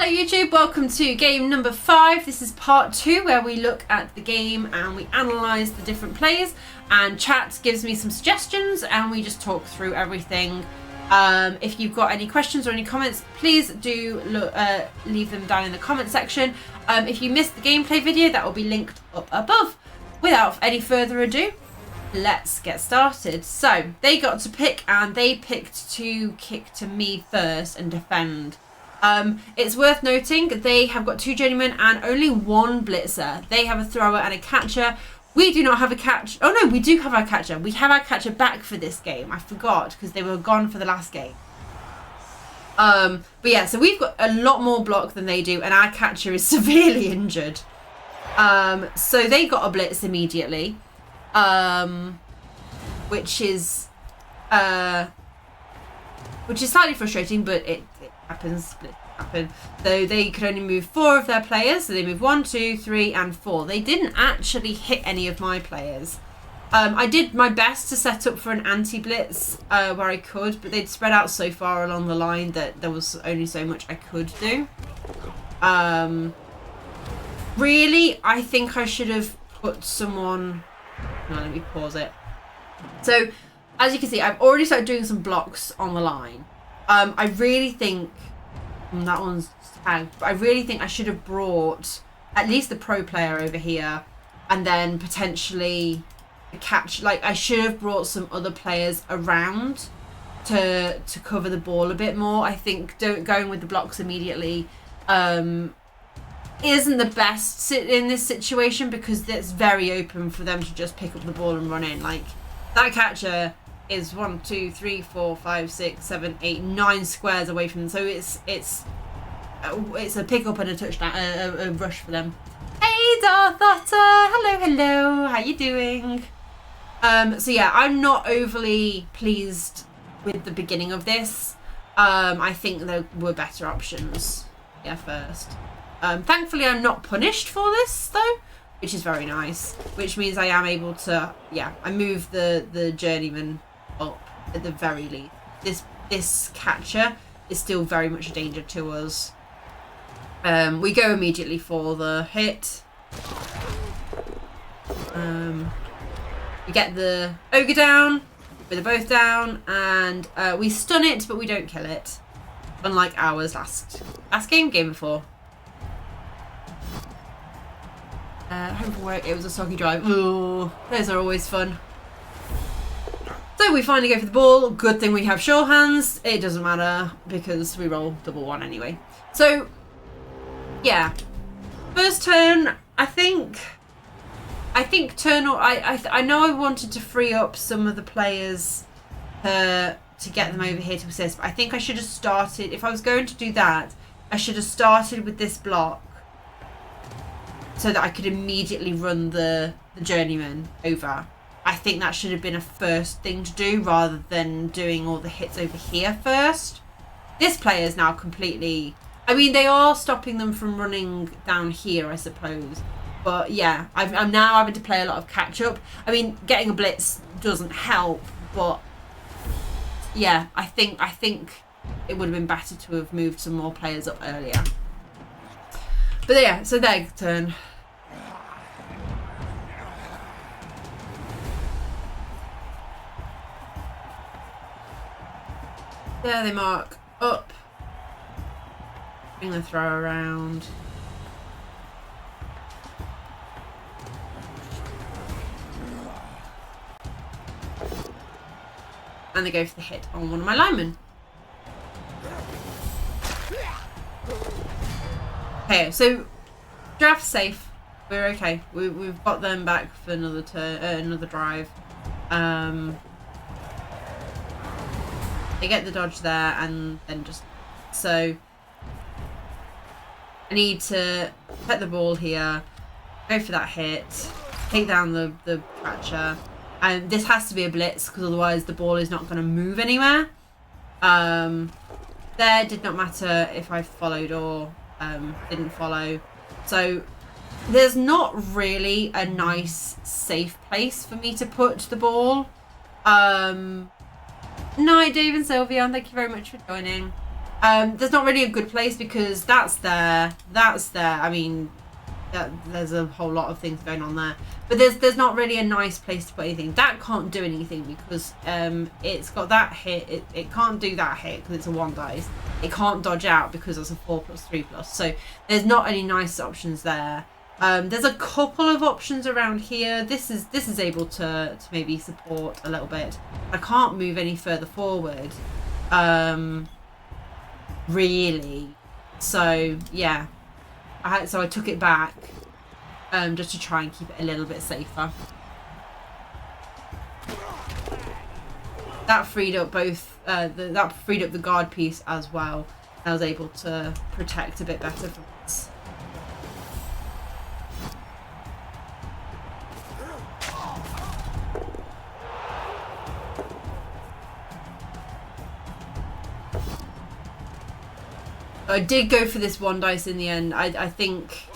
Hello YouTube, welcome to game number 5. This is part 2 where we look at the game and we analyse the different players, and chat gives me some suggestions and we just talk through everything. If you've got any questions or any comments, please do leave them down in the comment section. If you missed the gameplay video, that will be linked up above. Without any further ado, let's get started. So they got to pick and they picked to kick to me first and defend. It's worth noting they have got 2 journeymen and only 1 blitzer. They have a thrower and a catcher. We do not have a catch. Oh no, we do have our catcher. We have our catcher back for this game. I forgot because they were gone for the last game. But yeah, so we've got a lot more block than they do, and our catcher is severely injured. So they got a blitz immediately, which is slightly frustrating, but it happens. So they could only move 4 of their players. So they moved 1, 2, 3, and 4. They didn't actually hit any of my players. I did my best to set up for an anti-blitz where I could, but they'd spread out so far along the line that there was only so much I could do. Really, I think I should have put someone... No, let me pause it. So, as you can see, I've already started doing some blocks on the line. I really think that one's tagged, but I really think I should have brought at least the pro player over here, and then potentially a catch. Like, I should have brought some other players around to cover the ball a bit more. I think going with the blocks immediately isn't the best in this situation, because it's very open for them to just pick up the ball and run in. Like, that catcher is 1, 2, 3, 4, 5, 6, 7, 8, 9 squares away from them. So it's a pick up and a touchdown, a rush for them. Hey Darth Otter, hello, how you doing? So yeah, I'm not overly pleased with the beginning of this. I think there were better options. Yeah, first. Thankfully, I'm not punished for this though, which is very nice. Which means I am able to, I move the journeyman up at the very least. This catcher is still very much a danger to us. We go immediately for the hit. We get the ogre down, with both down, and we stun it, but we don't kill it. Unlike ours last game before. Home from work, it was a soggy drive. Ooh, those are always fun. So we finally go for the ball. Good thing we have sure hands. It doesn't matter because we roll double 1 anyway. So yeah, first turn. I think I know I wanted to free up some of the players to get them over here to assist, but I think I should have started. If I was going to do that, I should have started with this block so that I could immediately run the journeyman over. I think that should have been a first thing to do rather than doing all the hits over here first. This player is now completely... I mean, they are stopping them from running down here, I suppose. But yeah, I'm now having to play a lot of catch up. I mean, getting a blitz doesn't help, but yeah, I think it would have been better to have moved some more players up earlier. But yeah, so their turn. There they mark up. Bring the throw around. And they go for the hit on one of my linemen. Okay, so draft safe. We're okay. We've got them back for another turn, another drive. They get the dodge there, and then just so I need to put the ball here, go for that hit, take down the catcher, and this has to be a blitz because otherwise the ball is not going to move anywhere. There did not matter if I followed or didn't follow, so there's not really a nice safe place for me to put the ball. Night, Dave and Sylvia, thank you very much for joining. There's not really a good place because that's there. I mean, there's a whole lot of things going on there, but there's not really a nice place to put anything. That can't do anything because it's got that hit. It can't do that hit because it's a 1 dice. It can't dodge out because it's a 4+3+. So there's not any nice options there. There's a couple of options around here. This is able to maybe support a little bit. I can't move any further forward. Really. So yeah. So I took it back just to try and keep it a little bit safer. That freed up both that freed up the guard piece as well. I was able to protect a bit better from this. I did go for this 1 dice in the end. I think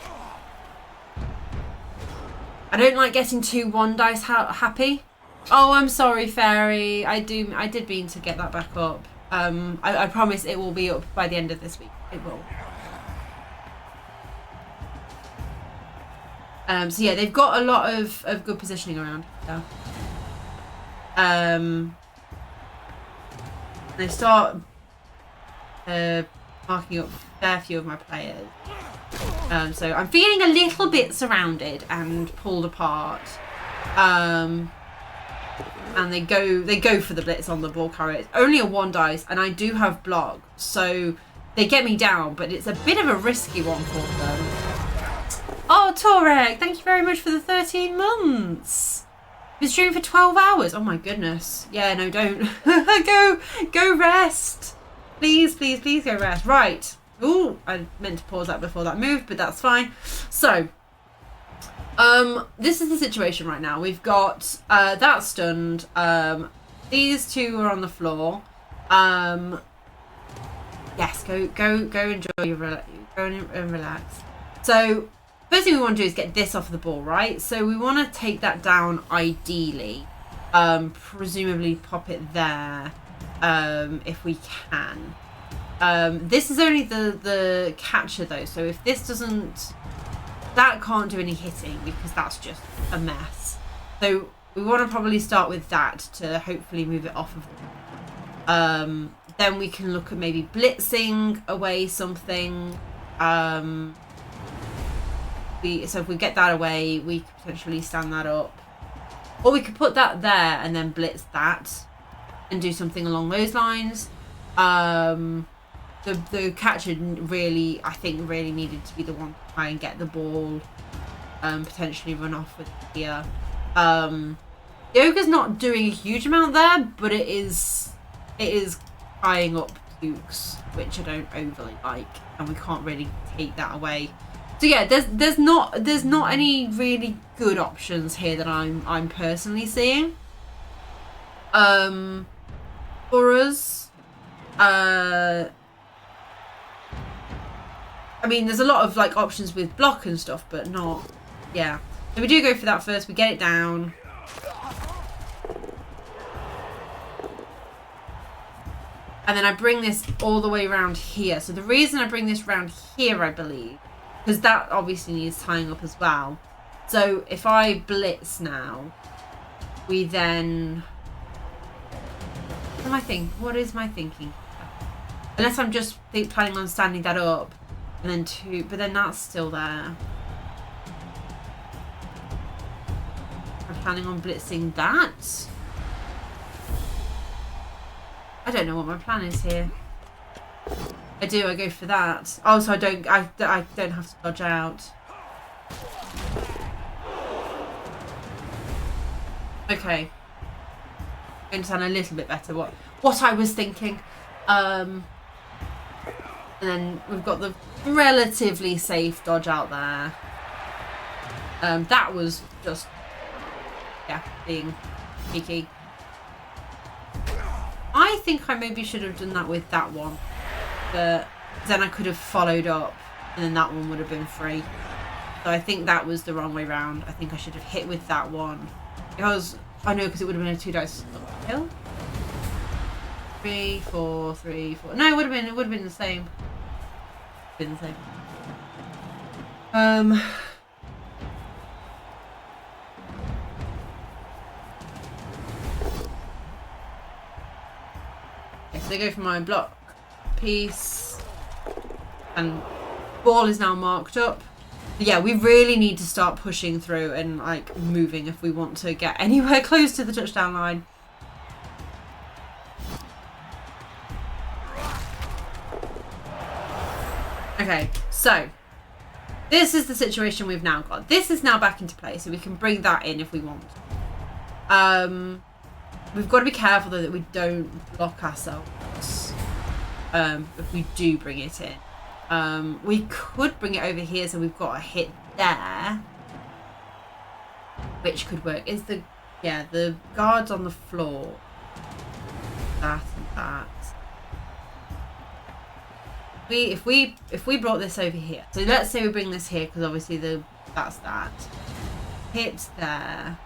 I don't like getting 2 1 dice happy. Oh, I'm sorry, Fairy. I did mean to get that back up. I promise it will be up by the end of this week. It will. So yeah, they've got a lot of good positioning around here. They start marking up a fair few of my players. So I'm feeling a little bit surrounded and pulled apart. And they go for the blitz on the ball carrier. It's only a 1 dice, and I do have block, so they get me down, but it's a bit of a risky one for them. Oh, Torek, thank you very much for the 13 months. Been streaming for 12 hours. Oh my goodness. Yeah, no, don't. Go rest. Please, please, please go rest. Right. Ooh, I meant to pause that before that moved, but that's fine. So, this is the situation right now. We've got that stunned. These 2 are on the floor. Yes, go enjoy your go and relax. So, first thing we want to do is get this off the ball, right? So we want to take that down ideally. Presumably pop it there. If we can. This is only the catcher though, so if this doesn't, that can't do any hitting because that's just a mess. So we want to probably start with that to hopefully move it off of them. Then we can look at maybe blitzing away something. So if we get that away, we could potentially stand that up, or we could put that there and then blitz that and do something along those lines. The catcher really, I think, really needed to be the one to try and get the ball, potentially run off with here. The ogre's not doing a huge amount there, but it is tying up dukes, which I don't overly like, and we can't really take that away. So yeah, there's not any really good options here that I'm personally seeing. For us, I mean, there's a lot of like options with block and stuff, but not, yeah. So we do go for that first. We get it down. And then I bring this all the way around here. So the reason I bring this around here, I believe, because that obviously needs tying up as well. So if I blitz now, we then... What is my thinking? Unless I'm just planning on standing that up. And then 2, but then that's still there. I'm planning on blitzing that. I don't know what my plan is here. I go for that. Oh, so I don't have to dodge out. Okay. I understand a little bit better what I was thinking. And then we've got the relatively safe dodge out there. That was just, yeah, being cheeky. I think I maybe should have done that with that one, but then I could have followed up and then that one would have been free. So I think that was the wrong way round. I think I should have hit with that one. Because, I know, because it would have been a 2 dice uphill. 3, 4, 3, 4. No, it would have been the same. Been the same. Okay, so they go for my block piece, and ball is now marked up. Yeah, we really need to start pushing through and like moving if we want to get anywhere close to the touchdown line. Okay, so this is the situation we've now got. This is now back into play, so we can bring that in if we want. We've got to be careful though that we don't block ourselves if we do bring it in. We could bring it over here, so we've got a hit there, which could work. Is the guards on the floor? That and that. If we brought this over here, so let's say we bring this here because obviously that's that. Hit there.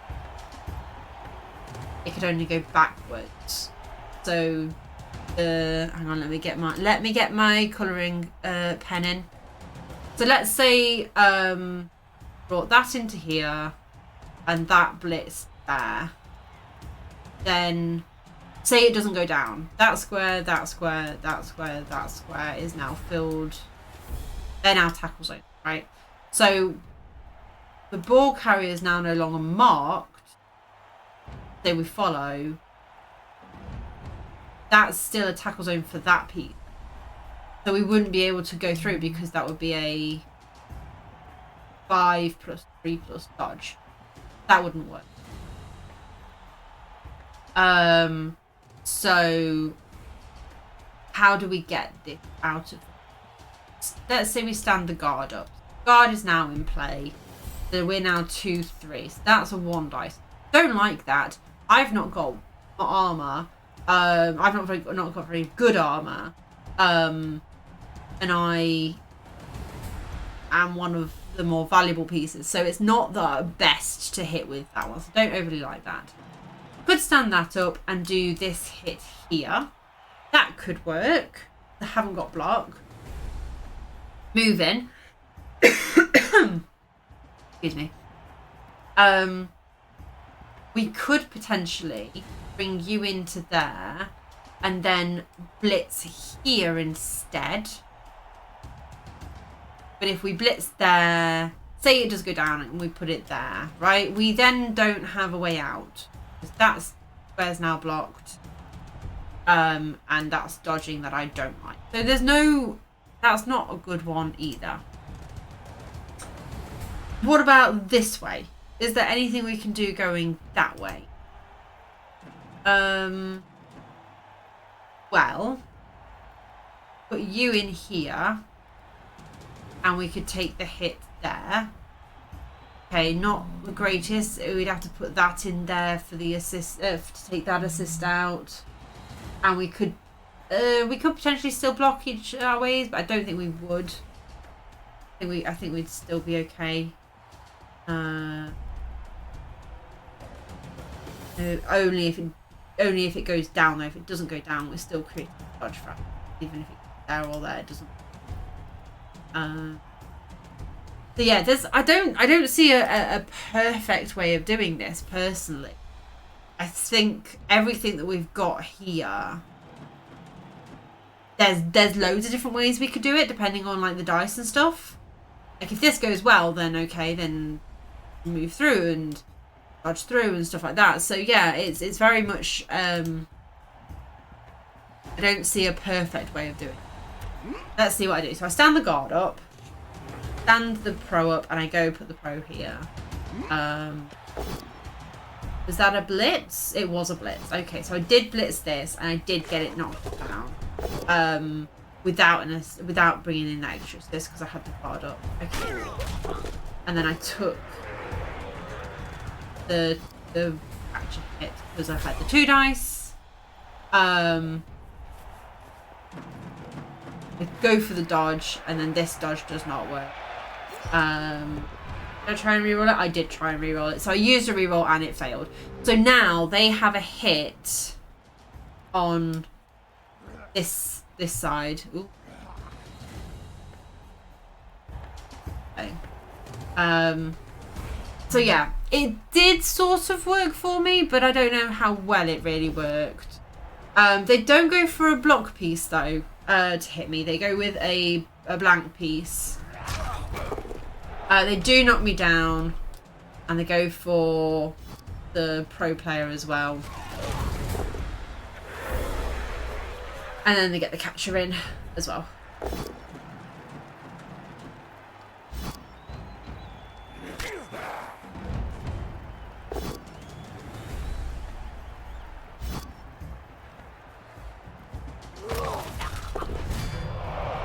It could only go backwards. So hang on, let me get my colouring pen in. So let's say brought that into here and that blitz there. Then say it doesn't go down. That square, that square, that square, that square is now filled. They're now tackle zone, right? So the ball carrier is now no longer marked. Say we follow. That's still a tackle zone for that piece. So we wouldn't be able to go through because that would be a 5+3+ dodge. That wouldn't work. So how do we get this out of it? Let's say we stand the guard up. Guard is now in play. So we're now 2-3. So that's a 1 dice. Don't like that. I've not got armor. I've not got very good armor. And I am one of the more valuable pieces. So it's not the best to hit with that one. So don't overly like that. Could stand that up and do this hit here. That could work. I haven't got block. Move in. Excuse me. We could potentially bring you into there and then blitz here instead. But if we blitz there, say it does go down and we put it there, right? We then don't have a way out. That square's now blocked. And that's dodging that I don't like. So that's not a good one either. What about this way? Is there anything we can do going that way? Well, put you in here and we could take the hit there. Okay, not the greatest. We'd have to put that in there for the assist, to take that assist out. And we could potentially still block each our ways, but I don't think we would. I think we'd still be okay. Only if it goes down though. If it doesn't go down, we're still creating a dodge frag. Even if it's there or there, it doesn't. So yeah, I don't see a perfect way of doing this personally. I think everything that we've got here, there's loads of different ways we could do it depending on like the dice and stuff. Like if this goes well, then okay, then move through and dodge through and stuff like that. So yeah, it's very much I don't see a perfect way of doing it. Let's see what I do. So I stand the guard up, stand the pro up, and I go put the pro here. Was that a blitz? It was a blitz. Okay, so I did blitz this, and I did get it knocked down. Without bringing in that extra assist because I had the guard up. Okay, and then I took the actual hit because I had the 2 dice. I go for the dodge, and then this dodge does not work. Did I try and reroll it? I did try and reroll it. So I used a reroll and it failed. So now they have a hit on this side. Ooh. Okay. So yeah, it did sort of work for me, but I don't know how well it really worked. They don't go for a block piece though to hit me. They go with a blank piece. They do knock me down, and they go for the pro player as well. And then they get the catcher in as well.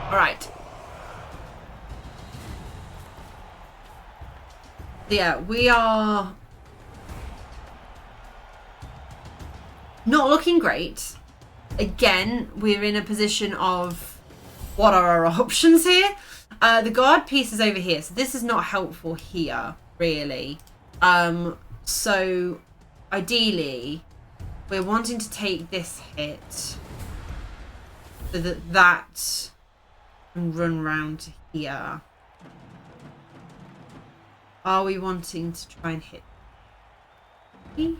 All right. Yeah, we are not looking great. Again, we're in a position of what are our options here? The guard piece is over here, so this is not helpful here, really. So ideally, we're wanting to take this hit so that and run round to here. Are we wanting to try and hit me?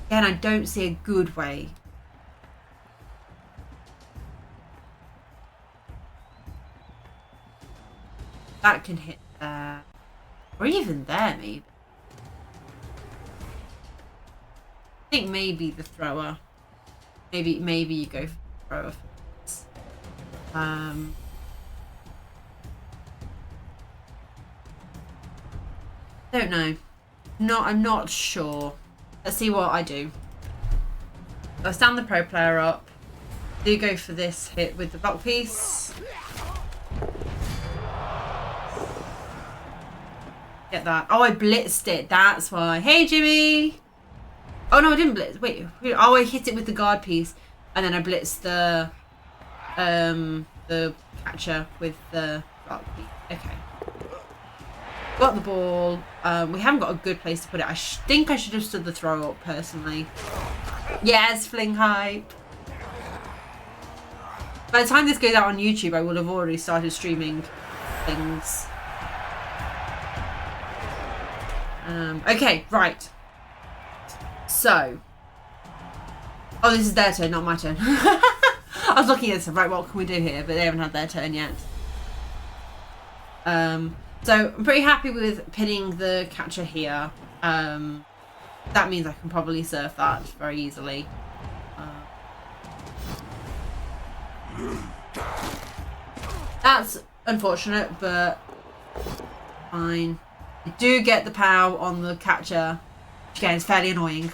Again, I don't see a good way. That can hit there. Or even there, maybe. I think maybe the thrower. Maybe you go for the thrower for this. Don't know. I'm not sure. Let's see what I do. I stand the pro player up. Do go for this hit with the block piece. Get that. Oh, I blitzed it. That's why. Hey, Jimmy. Oh no, I didn't blitz. Wait. Oh, I hit it with the guard piece, and then I blitzed the catcher with the block piece. Okay. Got the ball. We haven't got a good place to put it. I think I should have stood the throw up personally. Yes, fling hype. By the time this goes out on YouTube, I will have already started streaming things. Okay, right. So. Oh, this is their turn, not my turn. I was looking at this, right, what can we do here? But they haven't had their turn yet. So I'm pretty happy with pinning the catcher here. That means I can probably surf that very easily. That's unfortunate, but fine. I do get the pow on the catcher, which again is fairly annoying.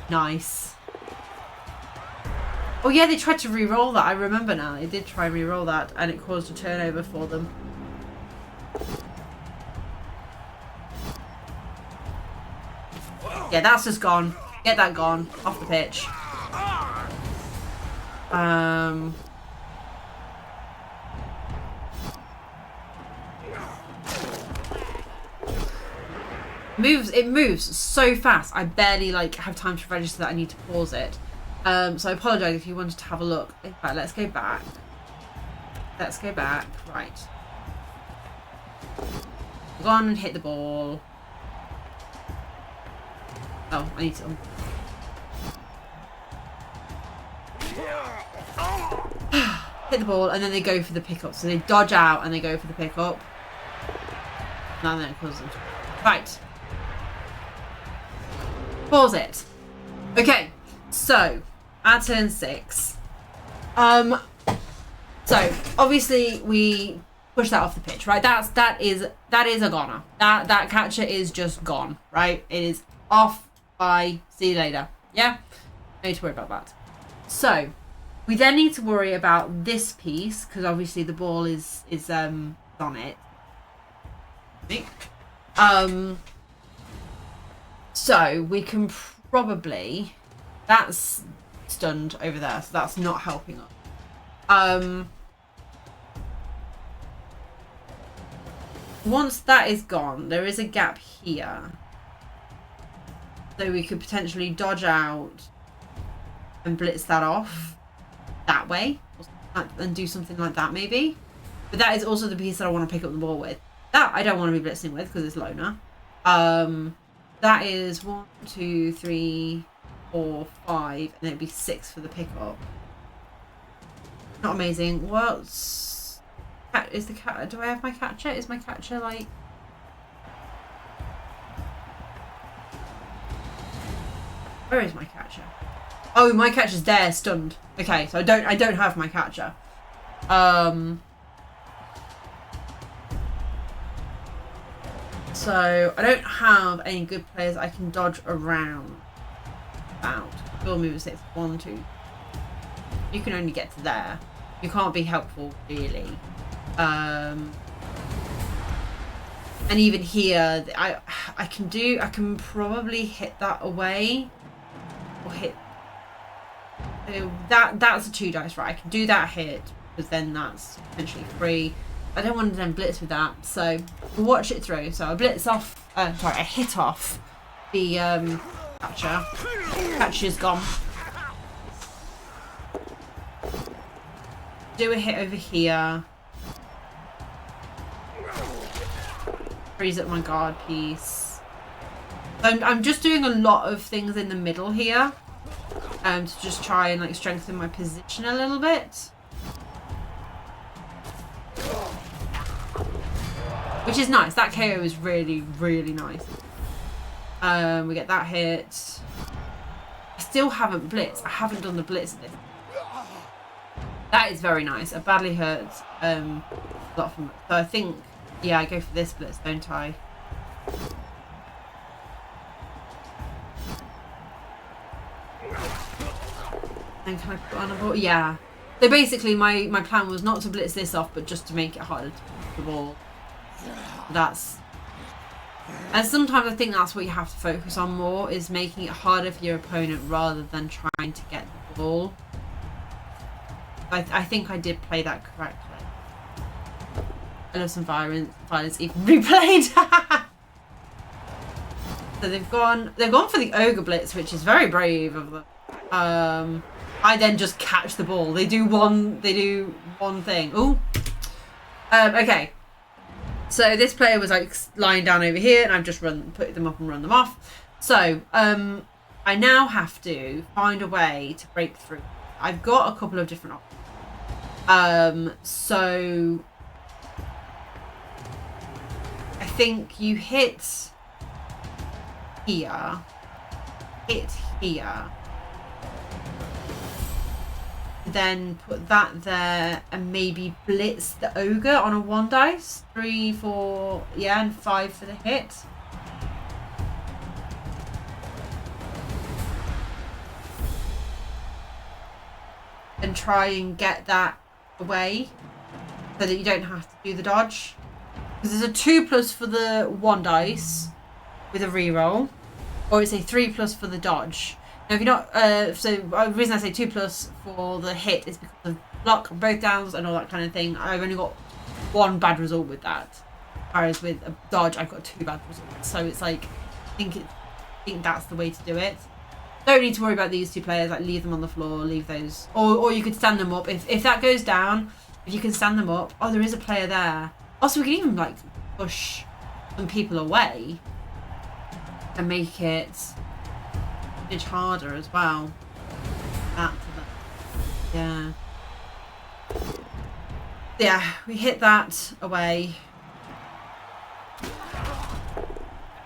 Nice. Oh yeah, they tried to re-roll that. I remember now. They did try and re-roll that, and it caused a turnover for them. Yeah, that's just gone. Get that gone. Off the pitch. It moves so fast. I barely have time to register that I need to pause it. So I apologise if you wanted to have a look. In fact, let's go back. Let's go back. Right. Go on and hit the ball. Oh, I need to. Hit the ball, and then they go for the pickup. So they dodge out and they go for the pickup. And then it causes them. Right. Pause it. Okay. So, at turn 6. So obviously we push that off the pitch, right? That is a goner. That catcher is just gone, right? It is off. Bye. See you later. Yeah? No need to worry about that. So we then need to worry about this piece, because obviously the ball is on it. So we can probably, that's stunned over there, so that's not helping us. Once that is gone, there is a gap here. So we could potentially dodge out and blitz that off that way. And do something like that maybe. But that is also the piece that I want to pick up the ball with. That I don't want to be blitzing with because it's loner. That is 1, 2, 3, 4, 5, and it'd be 6 for the pickup. Not amazing. What's is the cat? Do I have my catcher? Is my catcher like? Where is my catcher? Oh, my catcher's there, stunned. Okay, so I don't have my catcher. So I don't have any good players I can dodge around. About. Field movement 6, 1, 2. You can only get to there. You can't be helpful really. And even here, I can probably hit that away, or hit. That's a 2 dice, right? I can do that hit, because then that's potentially free. I don't want to then blitz with that, so we'll watch it through. So I blitz off. I hit off the catcher. Catcher's gone. Do a hit over here. Freeze up my guard piece. I'm just doing a lot of things in the middle here, to just try and like strengthen my position a little bit, which is nice. That KO is really, really nice. We get that hit. I still haven't blitzed. I haven't done the blitz this. That is very nice. I badly hurt a lot from it. So I think, yeah, I go for this blitz, don't I? And can I put on a ball? Yeah. So basically my plan was not to blitz this off, but just to make it harder to pick the ball. And sometimes I think that's what you have to focus on more, is making it harder for your opponent rather than trying to get the ball. I think I did play that correctly. I love some violence even replayed. So they've gone for the ogre blitz, which is very brave of them. I then just catch the ball. They do one thing. Ooh. Okay. So this player was like lying down over here, and I've just put them up and run them off. So I now have to find a way to break through. I've got a couple of different options. So I think you hit here, then put that there, and maybe blitz the ogre on a 1 dice. 3, 4, yeah, and 5 for the hit. And try and get that away so that you don't have to do the dodge. Because there's a 2+ for the 1 dice with a reroll, or it's a 3+ for the dodge. Now, if you're not, so the reason I say 2+ for the hit is because of block on both downs and all that kind of thing. I've only got 1 bad result with that, whereas with a dodge I've got 2 bad results. So it's like, I think that's the way to do it. Don't need to worry about these 2 players. Like, leave them on the floor, leave those, or you could stand them up if that goes down. If you can stand them up. Oh, there is a player there. Also, we can even like push some people away and make it much harder as well. Yeah. Yeah, we hit that away.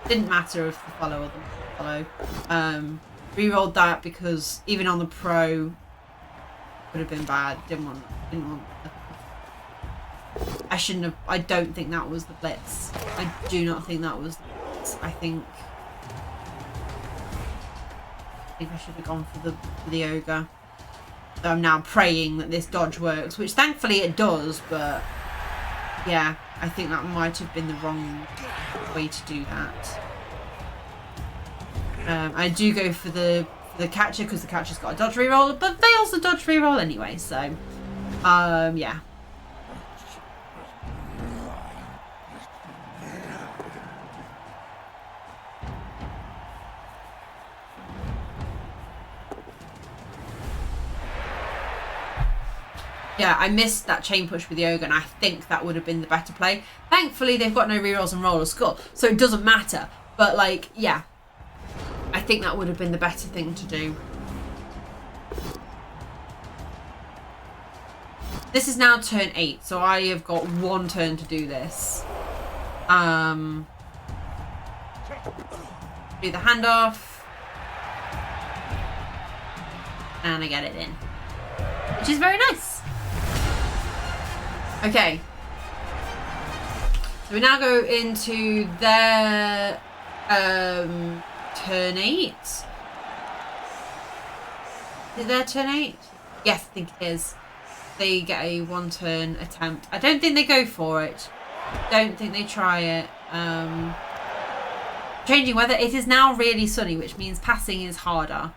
Didn't matter if the follow or the follow. Rerolled that because even on the pro would have been bad. Didn't want I shouldn't have. I don't think that was the blitz. I do not think that was the blitz. I think I should have gone for the ogre. So I'm now praying that this dodge works, which thankfully it does, but yeah, I think that might have been the wrong way to do that. I do go for the catcher because the catcher's got a dodge reroll, but fails the dodge reroll anyway, so yeah. Yeah, I missed that chain push with Yoga, and I think that would have been the better play. Thankfully, they've got no rerolls and roll or skull, so it doesn't matter. But, like, yeah, I think that would have been the better thing to do. This is now turn 8, so I have got 1 turn to do this. Do the handoff. And I get it in. Which is very nice. Okay. So we now go into their turn 8. Is their turn 8? Yes, I think it is. They get a 1 turn attempt. I don't think they go for it. Don't think they try it. Changing weather. It is now really sunny, which means passing is harder.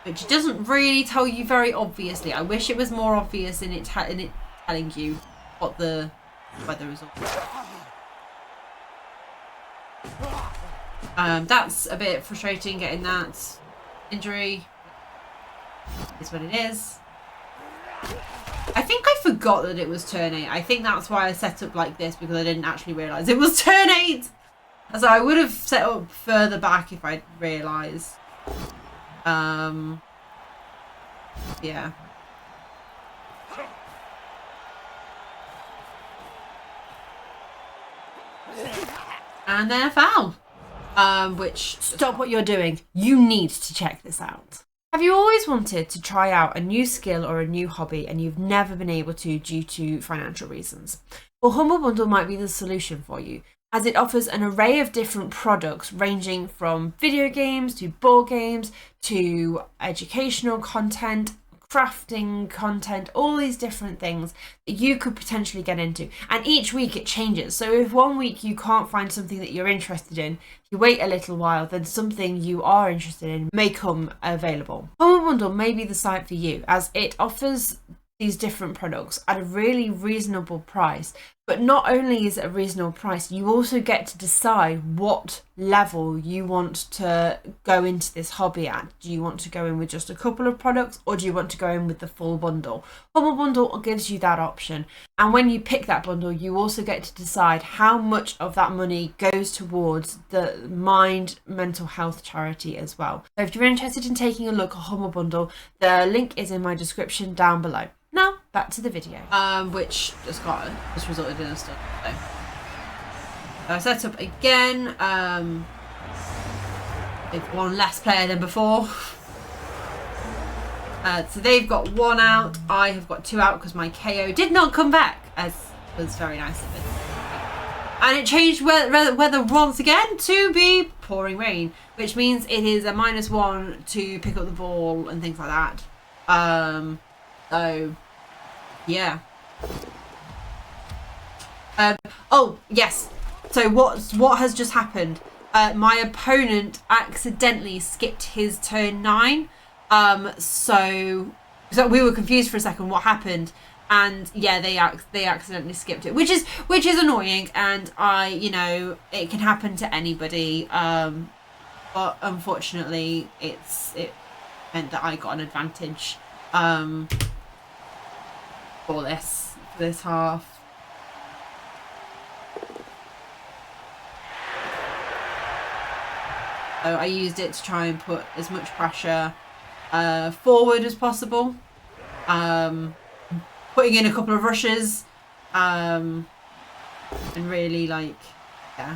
Which doesn't really tell you very obviously. I wish it was more obvious in it telling you what the weather is. That's a bit frustrating getting that injury. Is what it is. I think I forgot that it was turn 8. I think that's why I set up like this, because I didn't actually realise it was turn 8. So I would have set up further back if I'd realised. Yeah. And then a foul. Which, stop what you're doing. You need to check this out. Have you always wanted to try out a new skill or a new hobby and you've never been able to due to financial reasons? Well, Humble Bundle might be the solution for you, as it offers an array of different products ranging from video games to board games to educational content, crafting content, all these different things that you could potentially get into. And each week it changes. So if one week you can't find something that you're interested in, you wait a little while, then something you are interested in may come available. Humble Bundle may be the site for you, as it offers these different products at a really reasonable price. But not only is it a reasonable price, you also get to decide what level you want to go into this hobby at. Do you want to go in with just a couple of products, or do you want to go in with the full bundle? Humble Bundle gives you that option. And when you pick that bundle, you also get to decide how much of that money goes towards the Mind Mental Health charity as well. So if you're interested in taking a look at Humble Bundle, the link is in my description down below. Now, back to the video. Which just resulted in a stun. So set up again. They've one less player than before. So they've got 1 out. I have got 2 out because my KO did not come back, as was very nice of it. And it changed weather once again to be pouring rain, which means it is a -1 to pick up the ball and things like that. So, yeah. Oh, yes. So what has just happened? My opponent accidentally skipped his turn 9. So we were confused for a second what happened. And yeah, they accidentally skipped it, which is annoying. And it can happen to anybody. But unfortunately, it meant that I got an advantage. For this half. So I used it to try and put as much pressure forward as possible. Putting in a couple of rushes. And really, yeah.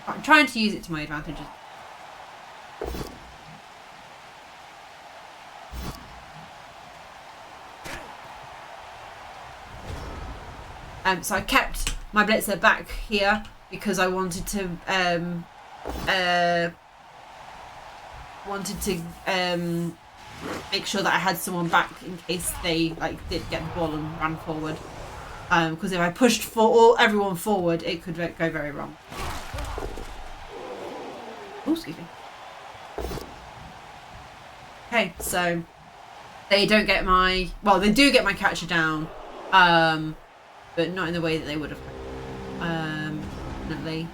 I'm trying to use it to my advantage. So I kept my blitzer back here because I wanted to make sure that I had someone back in case they did get the ball and ran forward. Because if I pushed everyone forward, it could go very wrong. Oh, excuse me. Okay, so they don't get my they do get my catcher down. But not in the way that they would have. Definitely.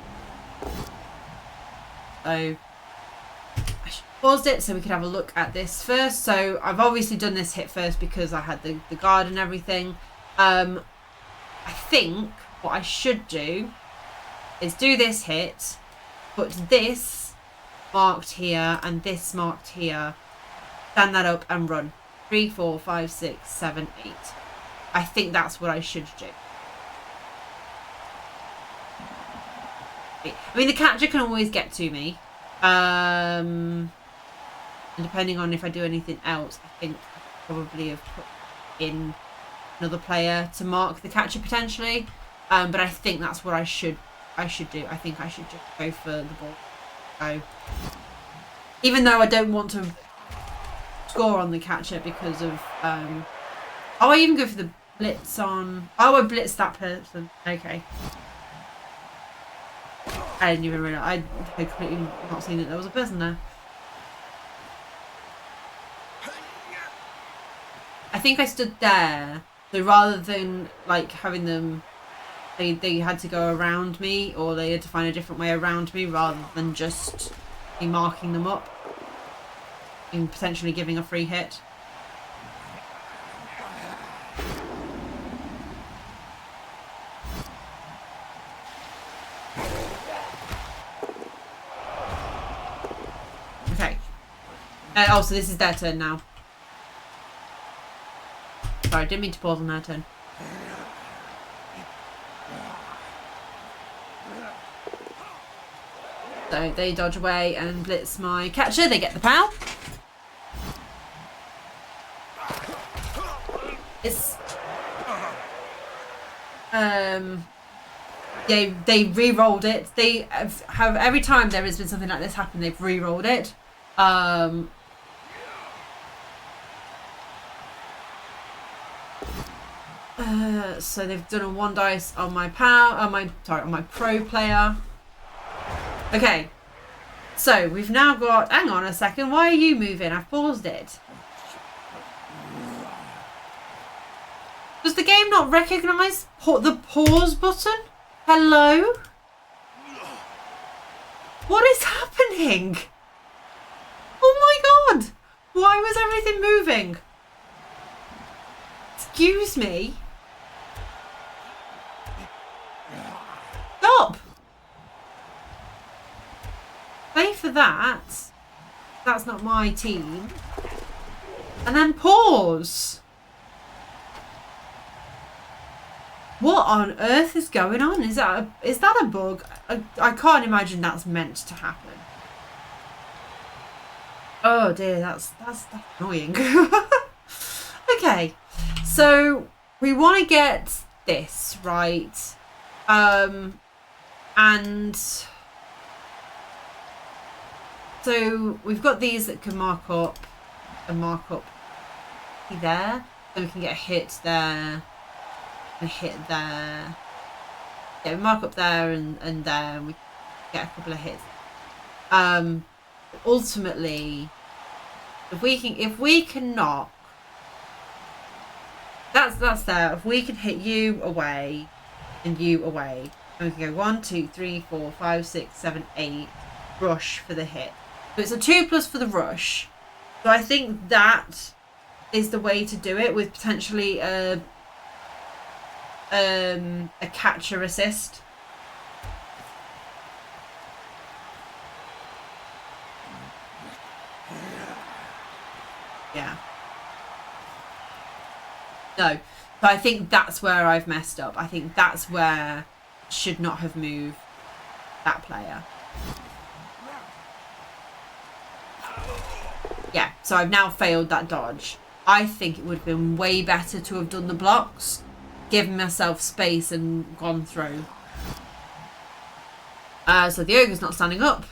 So paused it so we could have a look at this first. So I've obviously done this hit first because I had the guard and everything. I think what I should do is do this hit, put this marked here and this marked here, stand that up and run. 3, 4, 5, 6, 7, 8. I think that's what I should do. I mean, the catcher can always get to me. And depending on if I do anything else, I think I probably have put in another player to mark the catcher potentially. But I think that's what I should do. I think I should just go for the ball. So, even though I don't want to score on the catcher because of oh, I even go for the blitz on. Oh, I blitz that person. Okay. I didn't even realise. I completely not seen that there was a person there. I think I stood there, so rather than like having them, they had to go around me, or they had to find a different way around me rather than just me marking them up and potentially giving a free hit. Okay. Oh, so this is their turn now. Sorry, didn't mean to pause on their turn. So they dodge away and blitz my catcher. They get the POW. It's they re-rolled it. They have every time there has been something like this happen, they've re-rolled it. So they've done a 1 dice on my on my pro player. Okay, so we've now got. Hang on a second. Why are you moving? I've paused it. Does the game not recognise the pause button? Hello? What is happening? Oh my god! Why was everything moving? Excuse me? Stop! Play for that. That's not my team. And then pause. What on earth is going on? Is that a bug? I can't imagine that's meant to happen. Oh dear, that's annoying. Okay, so we want to get this right, and so we've got these that can mark up there, then we can get a hit there. A hit there. Yeah, we mark up there and there, and we get a couple of hits. Ultimately, if we can knock, that's there. If we can hit you away and you away, and we can go 1, 2, 3, 4, 5, 6, 7, 8, rush for the hit. So it's a 2+ for the rush. So I think that is the way to do it, with potentially a catcher assist. Yeah. No. So I think that's where I've messed up. I think that's where I should not have moved that player. Yeah, so I've now failed that dodge. I think it would have been way better to have done the blocks, given myself space and gone through. So the ogre's not standing up.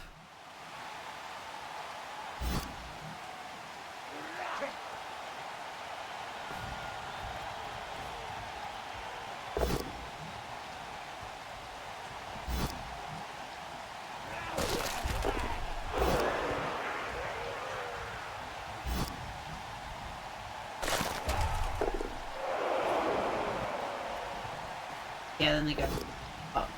Yeah, then they go up.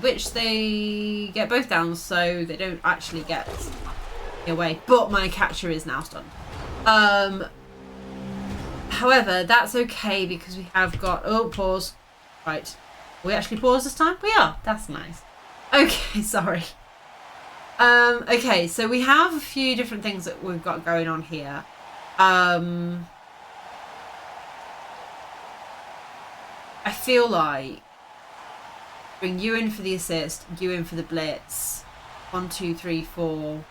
Which they get both down, so they don't actually get away. But my catcher is now stunned. However, that's okay because we have got... Oh, pause. Right. We actually pause this time? We are. That's nice. Okay, sorry. Okay, so we have a few different things that we've got going on here. I feel like bring you in for the assist, you in for the blitz. 1, 2, 3, 4,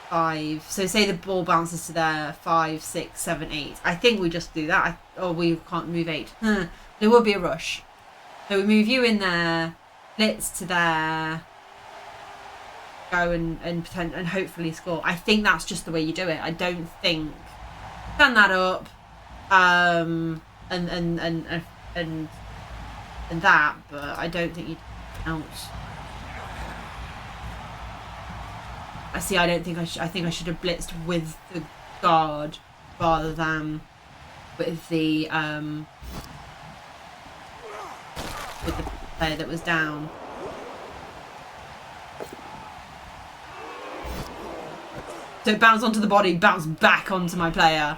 5. So say the ball bounces to there. 5, 6, 7, 8. I think we just do that. We can't move 8. There will be a rush. So we move you in there, blitz to there, go and hopefully score. I think that's just the way you do it. I don't think stand that up, and that, but I don't think you out. I see. I don't think I think I should have blitzed with the guard rather than with the player that was down. So it bounced onto the body, bounced back onto my player.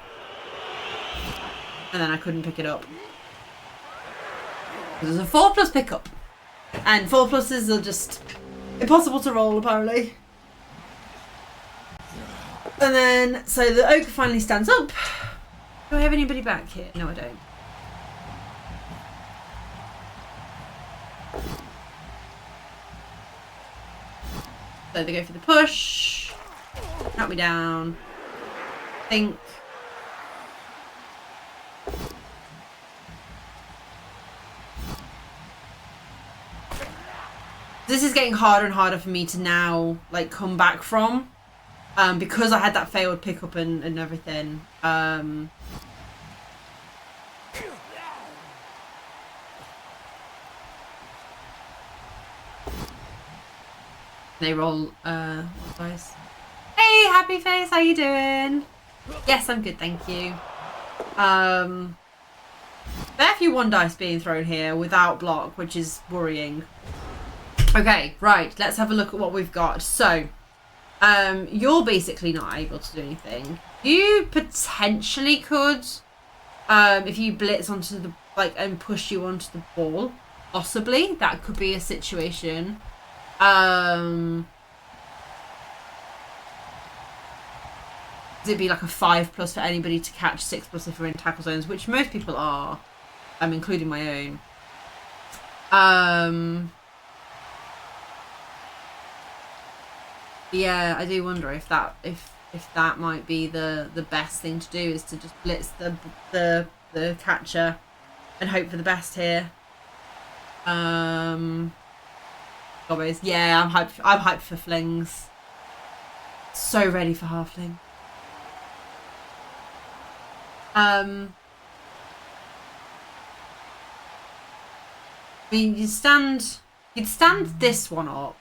And then I couldn't pick it up. There's a 4+ pickup. And 4+s are just impossible to roll, apparently. And then, so the ogre finally stands up. Do I have anybody back here? No, I don't. So they go for the push. Knock me down. Think. This is getting harder and harder for me to now like come back from. Because I had that failed pickup and everything. They roll what dice? Hey, happy face, how you doing? Yes, I'm good, thank you. There are a few 1 dice being thrown here without block, which is worrying. Okay, right, let's have a look at what we've got. So, you're basically not able to do anything. You potentially could, if you blitz onto the, and push you onto the ball, possibly. That could be a situation. It'd be like a 5+ for anybody to catch, 6+ if we're in tackle zones, which most people are, including my own. Yeah, I do wonder if that might be the best thing to do, is to just blitz the catcher and hope for the best here. Always, yeah, I'm hyped for flings. So ready for halfling. I mean, you'd stand this one up.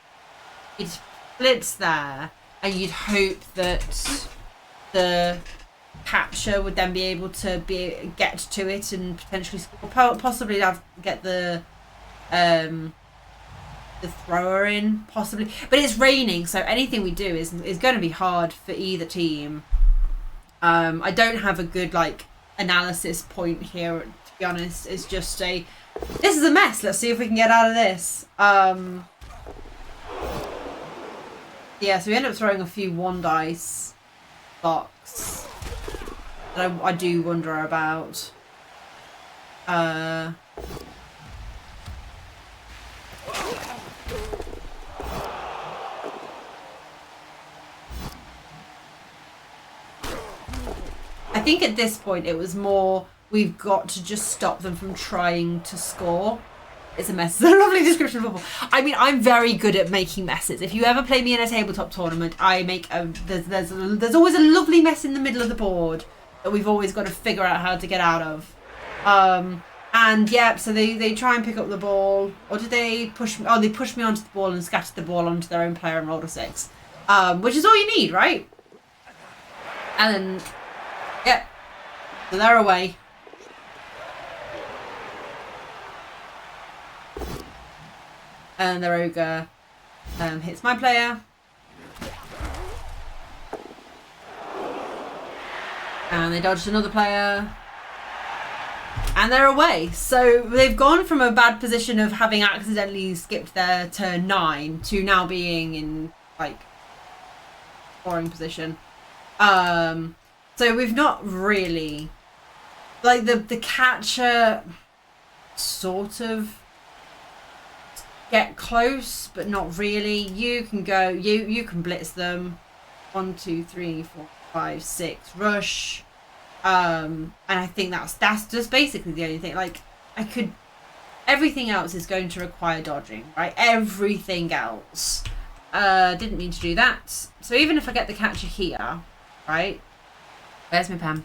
You'd blitz there, and you'd hope that the catcher would then be able to get to it and potentially score. Possibly get the thrower in, possibly. But it's raining, so anything we do is going to be hard for either team. I don't have a good analysis point here, to be honest. It's just this is a mess. Let's see if we can get out of this. Yeah, so we end up throwing a few 1 dice blocks that I do wonder about. I think at this point it was more, we've got to just stop them from trying to score. It's a mess. It's a lovely description of football. I mean, I'm very good at making messes. If you ever play me in a tabletop tournament, I make there's always a lovely mess in the middle of the board that we've always got to figure out how to get out of. And yeah, so they try and pick up the ball, or did they push me? Oh, they pushed me onto the ball and scattered the ball onto their own player and rolled a 6, which is all you need, right? And then, yep, so they're away. And their ogre hits my player. And they dodged another player. And they're away. So they've gone from a bad position of having accidentally skipped their turn 9 to now being in, like, scoring position. So we've not really... Like, the catcher sort of get close, but not really. You can go... You can blitz them. 1, 2, 3, 4, 5, 6. Rush. And I think that's just basically the only thing. Like, I could... Everything else is going to require dodging, right? Everything else. Didn't mean to do that. So even if I get the catcher here, right? Where's my pen?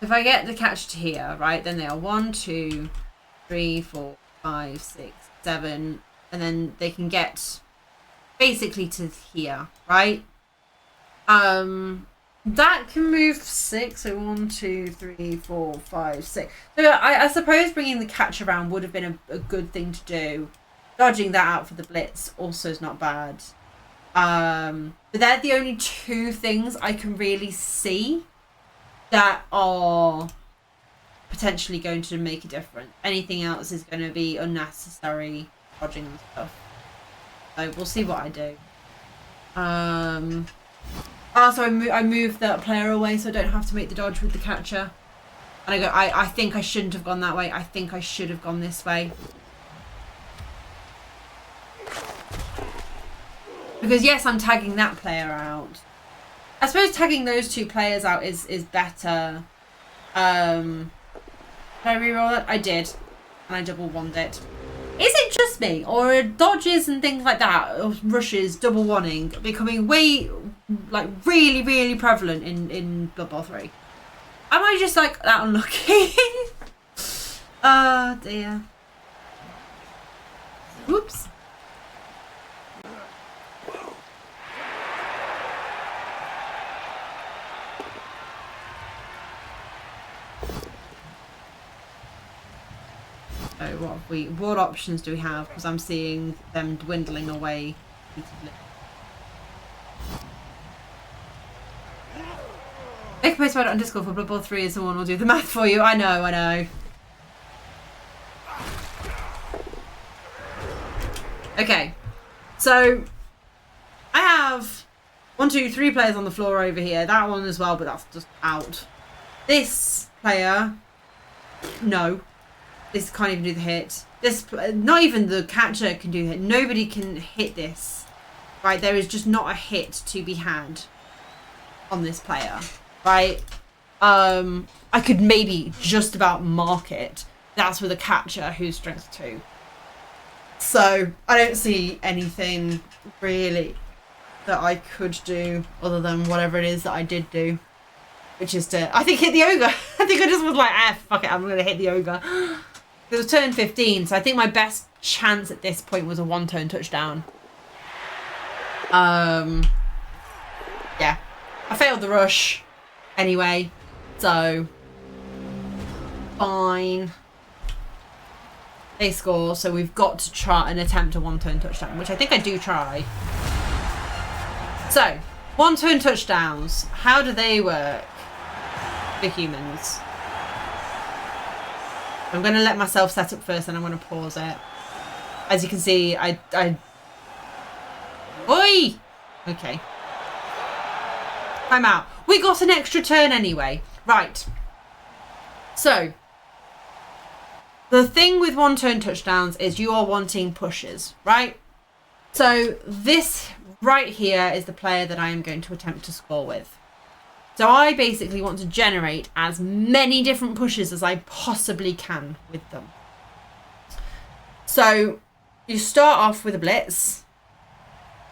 If I get the catcher to here, right, then they are 1, 2, 3, 4, 5, 6, 7, and then they can get basically to here, right? That can move 6, so 1, 2, 3, 4, 5, 6. So I suppose bringing the catch around would have been a good thing to do. Dodging that out for the blitz also is not bad. But they're the only two things I can really see that are potentially going to make a difference. Anything else is going to be unnecessary dodging and stuff. So we'll see what I do. So I move that player away so I don't have to make the dodge with the catcher. And I go, I think I shouldn't have gone that way. I think I should have gone this way. Because yes, I'm tagging that player out. I suppose tagging those two players out is better. Did I reroll it? I did. And I double wand it. Is it just me? Or are dodges and things like that, or rushes, double wanting, becoming way, like, really, really prevalent in Blood Bowl 3? Am I just, like, that unlucky? Oh, dear. Whoops. So what options do we have? Because I'm seeing them dwindling away. Make a post about it on Discord for Blood Bowl 3 and someone will do the math for you. I know. Okay. So I have 1, 2, 3 players on the floor over here. That one as well, but that's just out. This player, no. This can't even do the hit. This, not even the catcher can do the hit. Nobody can hit this. Right, there is just not a hit to be had on this player. Right? I could maybe just about mark it. That's with a catcher who's strength 2. So, I don't see anything really that I could do other than whatever it is that I did do. Which is to, I think, hit the ogre. I think I just was like, fuck it, I'm going to hit the ogre. It was turn 15, so I think my best chance at this point was a 1-turn touchdown. Yeah. I failed the rush anyway, so fine. They score, so we've got to try and attempt a 1-turn touchdown, which I think I do try. So, 1-turn touchdowns, how do they work for humans? I'm going to let myself set up first and I'm going to pause it. As you can see, Oi! Okay. I'm out. We got an extra turn anyway. Right. So, the thing with 1-turn touchdowns is you are wanting pushes, right? So, this right here is the player that I am going to attempt to score with. So I basically want to generate as many different pushes as I possibly can with them. So you start off with a blitz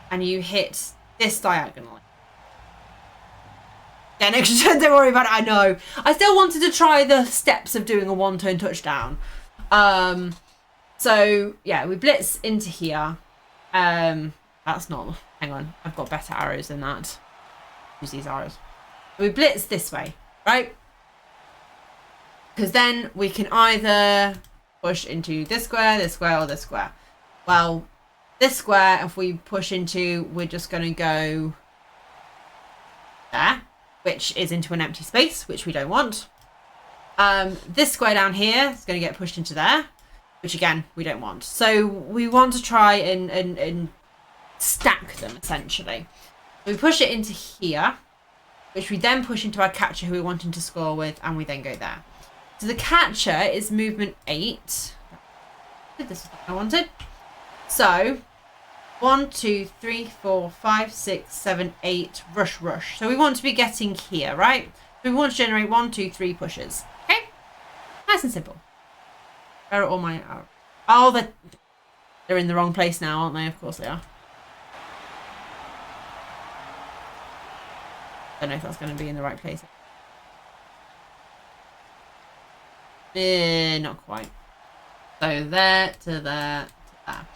and you hit this diagonally. Yeah, next turn, don't worry about it, I know. I still wanted to try the steps of doing a 1-turn touchdown. So yeah, we blitz into here. That's not, hang on, I've got better arrows than that. Use these arrows. We blitz this way, right? Because then we can either push into this square, or this square. Well, this square, if we push into, we're just going to go there, which which is into an empty space, which we don't want. This square down here is going to get pushed into there, which again, we don't want. So we want to try and stack them, essentially. We push it into here, which we then push into our catcher who we're wanting to score with, and we then go there. So the catcher is movement 8. This is what I wanted. So 1, 2, 3, 4, 5, 6, 7, 8, rush, rush. So we want to be getting here, right? So we want to generate 1, 2, 3 pushes. Okay? Nice and simple. Where are all my... Oh, they're in the wrong place now, aren't they? Of course they are. I don't know if that's going to be in the right place. Not quite. So there to there to there.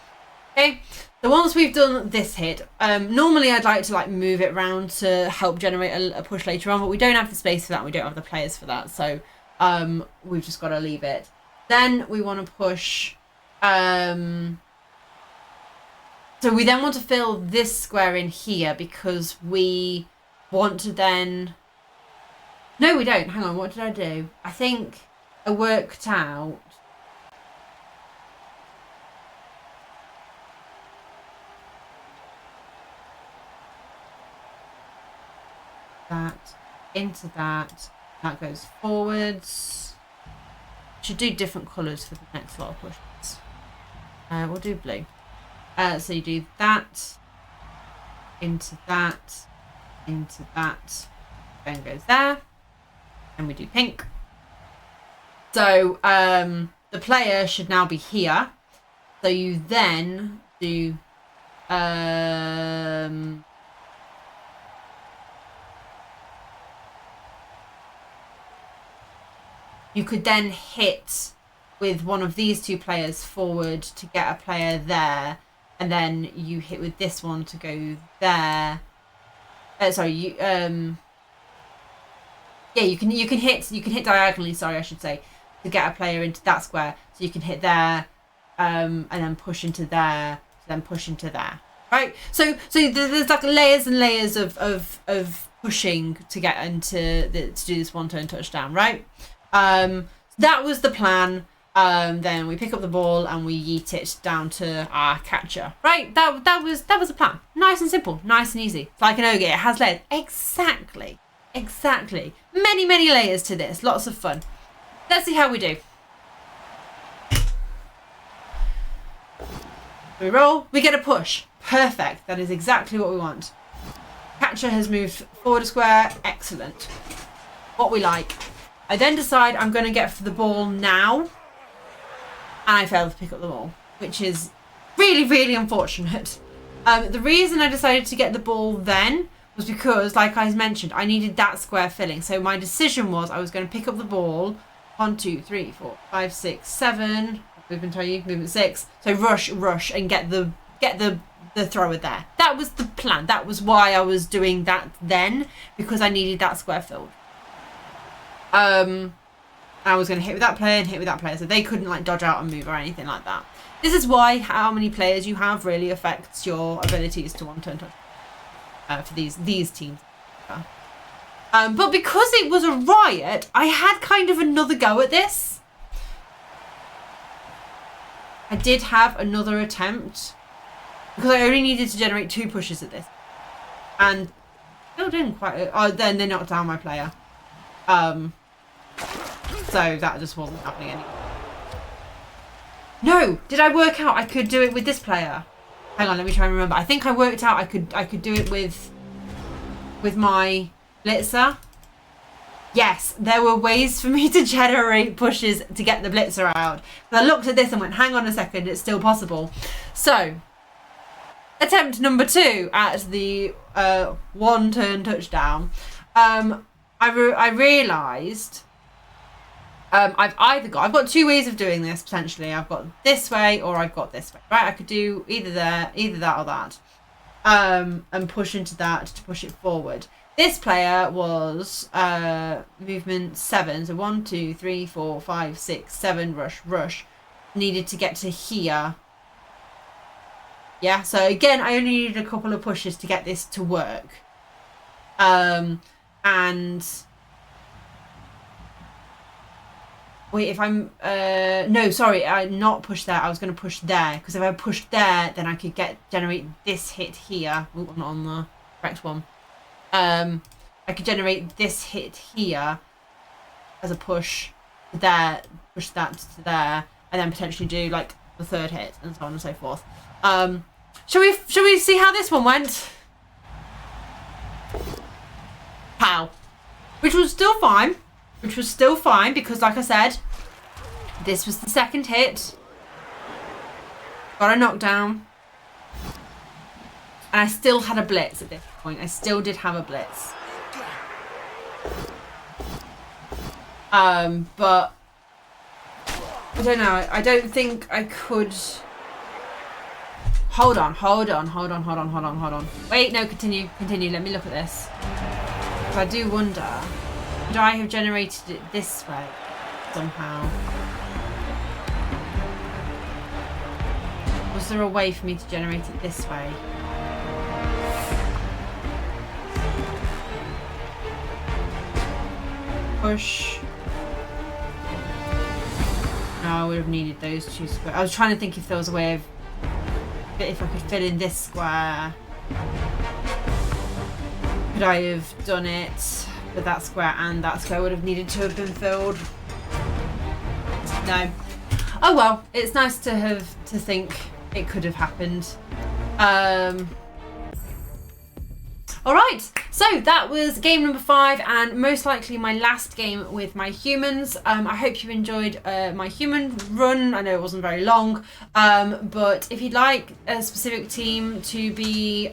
Okay, so once we've done this hit, normally I'd like to like move it around to help generate a push later on, but we don't have the space for that. We don't have the players for that, so we've just got to leave it. Then we want to push. So we then want to fill this square in here because we want to then. No, we don't. Hang on. What did I do? I think I worked out. That into that goes forwards. Should do different colours for the next lot of pushes. We'll do blue. So you do that into that into that, then goes there, and we do pink. So the player should now be here. So you then do you could then hit with one of these two players forward to get a player there, and then you hit with this one to go there. Sorry, you yeah, you can hit diagonally. Sorry, I should say, to get a player into that square. So you can hit there, and then push into there, then push into there. Right. So there's like layers and layers of pushing to get into to do this one turn touchdown. Right. That was the plan. Then we pick up the ball and we yeet it down to our catcher. Right, that was the plan. Nice and simple, nice and easy. It's like an ogre, it has layers. Exactly. Many layers to this. Lots of fun. Let's see how we do. We roll, we get a push. Perfect, that is exactly what we want. Catcher has moved forward a square. Excellent. What we like. I then decide I'm going to get for the ball now. And I failed to pick up the ball, which is really unfortunate. The reason I decided to get the ball then was because, like I mentioned, I needed that square filling. So my decision was I was going to pick up the ball. 1, 2, 3, 4, 5, 6, 7. Movement 6. So rush, and get the thrower there. That was the plan. That was why I was doing that then, because I needed that square filled. I was going to hit with that player and hit with that player, so they couldn't like dodge out and move or anything like that. This is why how many players you have really affects your abilities to one-turn touch for these teams. But because it was a riot, I had kind of another go at this. I did have another attempt because I only needed to generate 2 pushes at this, and still didn't quite. Oh, then they knocked down my player. So that just wasn't happening anymore. No, did I work out I could do it with this player? Hang on, let me try and remember. I think I worked out I could do it with my blitzer. Yes, there were ways for me to generate pushes to get the blitzer out. So I looked at this and went, hang on a second, it's still possible. So, attempt number 2 at the one-turn touchdown. I realised I've got 2 ways of doing this potentially. I've got this way or I've got this way. Right, I could do either that or that, and push into that to push it forward. This player was movement 7, so 1, 2, 3, 4, 5, 6, 7. Rush. Needed to get to here. Yeah, so again, I only needed a couple of pushes to get this to work. and wait, if I'm no, sorry, I not push there. I was going to push there, because if I pushed there, then I could generate this hit here. Oh, I'm not on the correct one. I could generate this hit here as a push there, push that to there, and then potentially do like the third hit and so on and so forth. Shall we see how this one went? Pow. Which was still fine. Because like I said, this was the second hit. Got a knockdown. And I still had a blitz at this point. I still did have a blitz. But I don't know. I don't think I could. Hold on. Wait, no, continue. Let me look at this. But I do wonder, could I have generated it this way somehow? Was there a way for me to generate it this way? Push. No, I would have needed those two squares. I was trying to think if there was a way of, if I could fill in this square. Could I have done it with that square, and that square would have needed to have been filled? No. Oh well, it's nice to think it could have happened. Alright, so that was game number 5, and most likely my last game with my humans. I hope you enjoyed my human run. I know it wasn't very long, but if you'd like a specific team to be,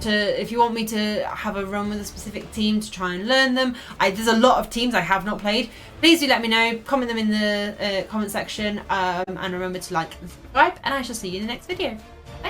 if you want me to have a run with a specific team to try and learn them, there's a lot of teams I have not played. Please do let me know, comment them in the comment section, and remember to like and subscribe, and I shall see you in the next video.